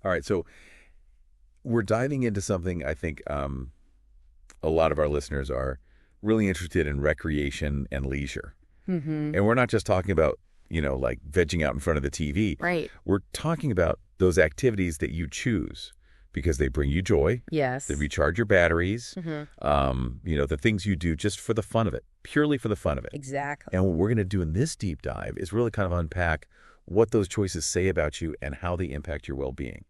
All right. So we're diving into something I think a lot of our listeners are really interested in: recreation and leisure. Mm-hmm. And we're not just talking about, like vegging out in front of the TV. Right. We're talking about those activities that you choose because they bring you joy. Yes. They recharge your batteries. Mm-hmm. The things you do just for the fun of it, purely for the fun of it. Exactly. And what we're going to do in this deep dive is really kind of unpack what those choices say about you and how they impact your well-being.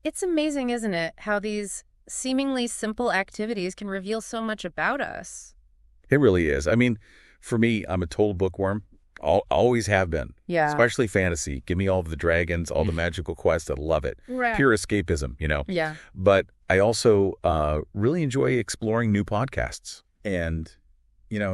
It's amazing, isn't it, how these seemingly simple activities can reveal so much about us. It really is. I mean, for me, I'm a total bookworm. Always have been. Yeah. Especially fantasy. Give me all of the dragons, all the magical quests. I love it. Right. Pure escapism, Yeah. But I also really enjoy exploring new podcasts and,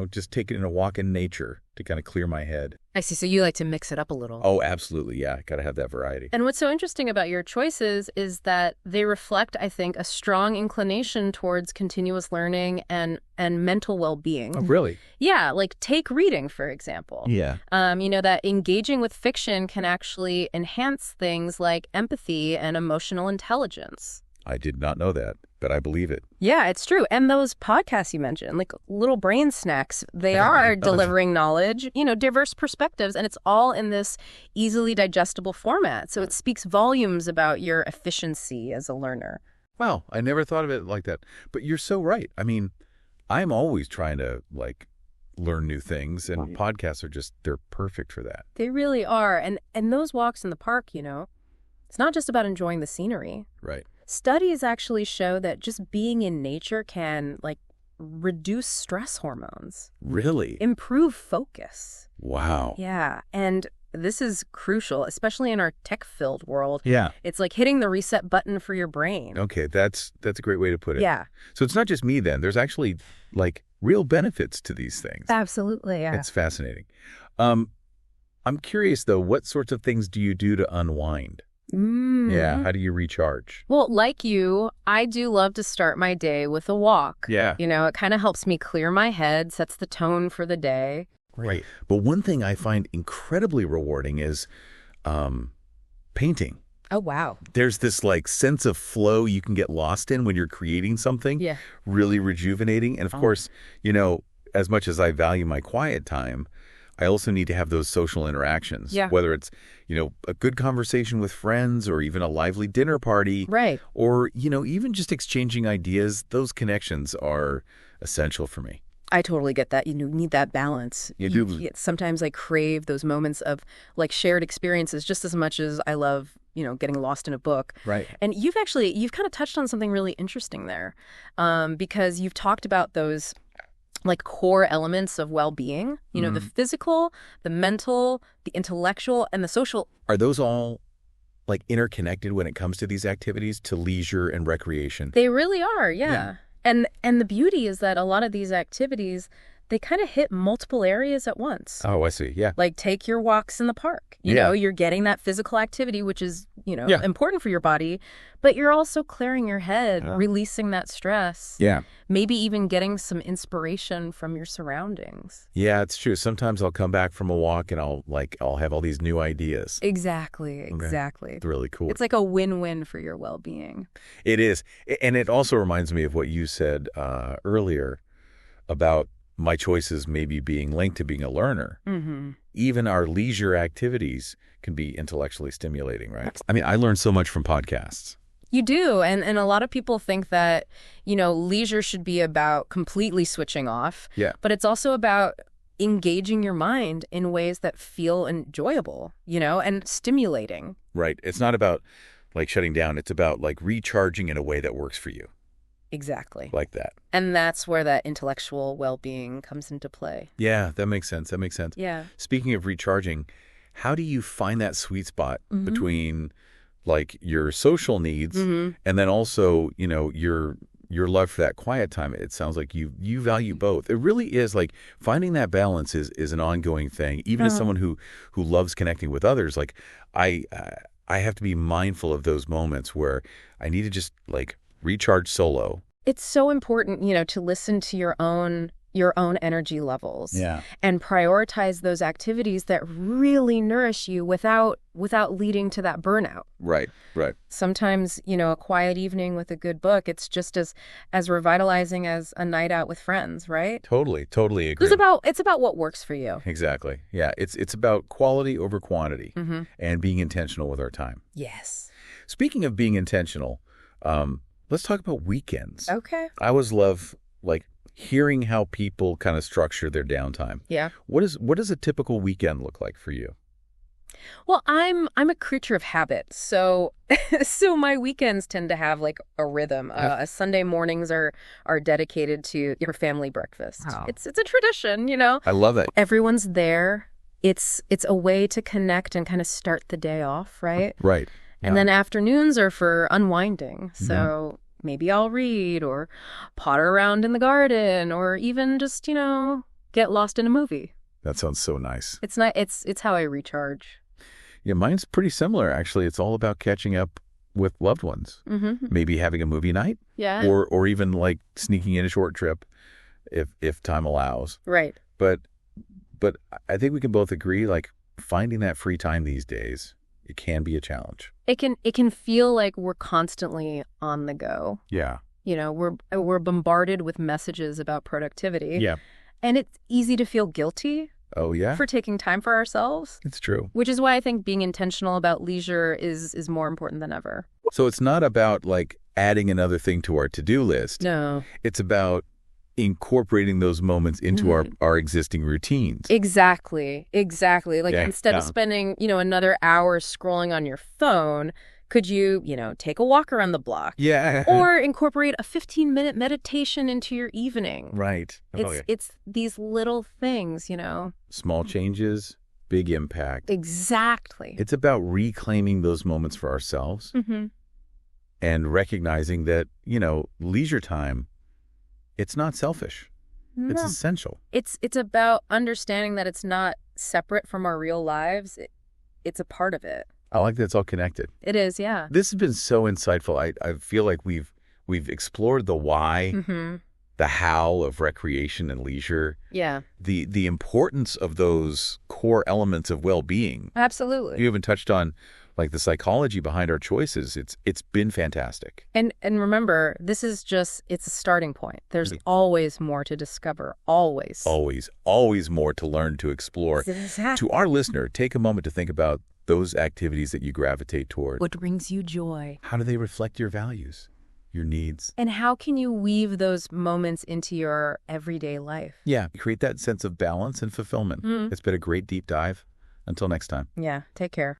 just taking a walk in nature to kind of clear my head. I see. So you like to mix it up a little. Oh, absolutely. Yeah. Got to have that variety. And what's so interesting about your choices is that they reflect, I think, a strong inclination towards continuous learning and mental well-being. Oh, really? Yeah, like take reading, for example. Yeah. That engaging with fiction can actually enhance things like empathy and emotional intelligence. I did not know that, but I believe it. Yeah, it's true. And those podcasts you mentioned, like little brain snacks, they are delivering knowledge, diverse perspectives, and it's all in this easily digestible format. So it speaks volumes about your efficiency as a learner. Wow, I never thought of it like that. But you're so right. I mean, I'm always trying to, learn new things, and podcasts are they're perfect for that. They really are. And those walks in the park, it's not just about enjoying the scenery. Right. Studies actually show that just being in nature can, reduce stress hormones. Really? Improve focus. Wow. Yeah. And this is crucial, especially in our tech-filled world. Yeah. It's like hitting the reset button for your brain. Okay, that's a great way to put it. Yeah. So it's not just me then. There's actually, real benefits to these things. Absolutely, yeah. It's fascinating. I'm curious, though, what sorts of things do you do to unwind? Yeah, how do you recharge? Well, like you, I do love to start my day with a walk. Yeah. It kind of helps me clear my head, sets the tone for the day. Right. But one thing I find incredibly rewarding is painting. Oh, wow. There's this sense of flow you can get lost in when you're creating something. Yeah. Really rejuvenating. And of course, as much as I value my quiet time, I also need to have those social interactions. Yeah. Whether it's, a good conversation with friends or even a lively dinner party. Right. Or, even just exchanging ideas. Those connections are essential for me. I totally get that. You need that balance. You do. Sometimes I crave those moments of shared experiences just as much as I love, getting lost in a book. Right. And you've kind of touched on something really interesting there, because you've talked about those core elements of well-being, the physical, the mental, the intellectual, and the social. Are those all interconnected when it comes to these activities, to leisure and recreation? They really are, yeah. And the beauty is that a lot of these activities, they kind of hit multiple areas at once. Oh, I see. Yeah. Take your walks in the park. You're getting that physical activity, which is, important for your body, but you're also clearing your head, releasing that stress. Yeah. Maybe even getting some inspiration from your surroundings. Yeah, it's true. Sometimes I'll come back from a walk and I'll have all these new ideas. Exactly. It's really cool. It's like a win-win for your well-being. It is. And it also reminds me of what you said earlier about my choices maybe being linked to being a learner. Mm-hmm. Even our leisure activities can be intellectually stimulating, right? I mean, I learned so much from podcasts. You do. And a lot of people think that, leisure should be about completely switching off. Yeah. But it's also about engaging your mind in ways that feel enjoyable, and stimulating. Right. It's not about shutting down. It's about recharging in a way that works for you. Exactly. Like that. And that's where that intellectual well-being comes into play. Yeah, that makes sense. Yeah. Speaking of recharging, how do you find that sweet spot between your social needs and then also, your love for that quiet time? It sounds like you value both. It really is finding that balance is an ongoing thing. Even as someone who loves connecting with others, I have to be mindful of those moments where I need to just recharge solo. It's so important, to listen to your own your own energy levels. Yeah. And prioritize those activities that really nourish you without leading to that burnout. Right. Sometimes, a quiet evening with a good book, it's just as revitalizing as a night out with friends, right? Totally agree. It's about what works for you. Exactly. Yeah, it's about quality over quantity and being intentional with our time. Yes. Speaking of being intentional, let's talk about weekends. Okay. I always love hearing how people kind of structure their downtime. Yeah. What does a typical weekend look like for you? Well, I'm a creature of habit, so my weekends tend to have a rhythm. Sunday mornings are dedicated to your family breakfast. Wow. It's a tradition, I love it. Everyone's there. It's a way to connect and kind of start the day off, right? Right. And then afternoons are for unwinding. So maybe I'll read or potter around in the garden or even just, get lost in a movie. That sounds so nice. It's not. It's how I recharge. Yeah, mine's pretty similar, actually. It's all about catching up with loved ones. Maybe having a movie night. Yeah. Or even sneaking in a short trip if time allows. Right. But I think we can both agree, finding that free time these days, it can be a challenge. It can feel like we're constantly on the go. Yeah. We're bombarded with messages about productivity. Yeah. And it's easy to feel guilty. Oh, yeah? For taking time for ourselves. It's true. Which is why I think being intentional about leisure is more important than ever. So it's not about adding another thing to our to-do list. No. It's about incorporating those moments into our existing routines. Exactly. Instead of spending, another hour scrolling on your phone, could you, take a walk around the block? Yeah. Or incorporate a 15-minute meditation into your evening. Right. It's these little things, Small changes, big impact. Exactly. It's about reclaiming those moments for ourselves and recognizing that, leisure time, it's not selfish. No. It's essential. It's about understanding that it's not separate from our real lives. It's a part of it. I like that it's all connected. It is, yeah. This has been so insightful. I feel like we've explored the why, the how of recreation and leisure. Yeah. The importance of those core elements of well-being. Absolutely. You even touched on the psychology behind our choices. It's been fantastic. And remember, this is it's a starting point. There's always more to discover. Always. Always more to learn, to explore. Exactly. To our listener, take a moment to think about those activities that you gravitate toward. What brings you joy? How do they reflect your values, your needs? And how can you weave those moments into your everyday life? Yeah, create that sense of balance and fulfillment. It's been a great deep dive. Until next time. Yeah, take care.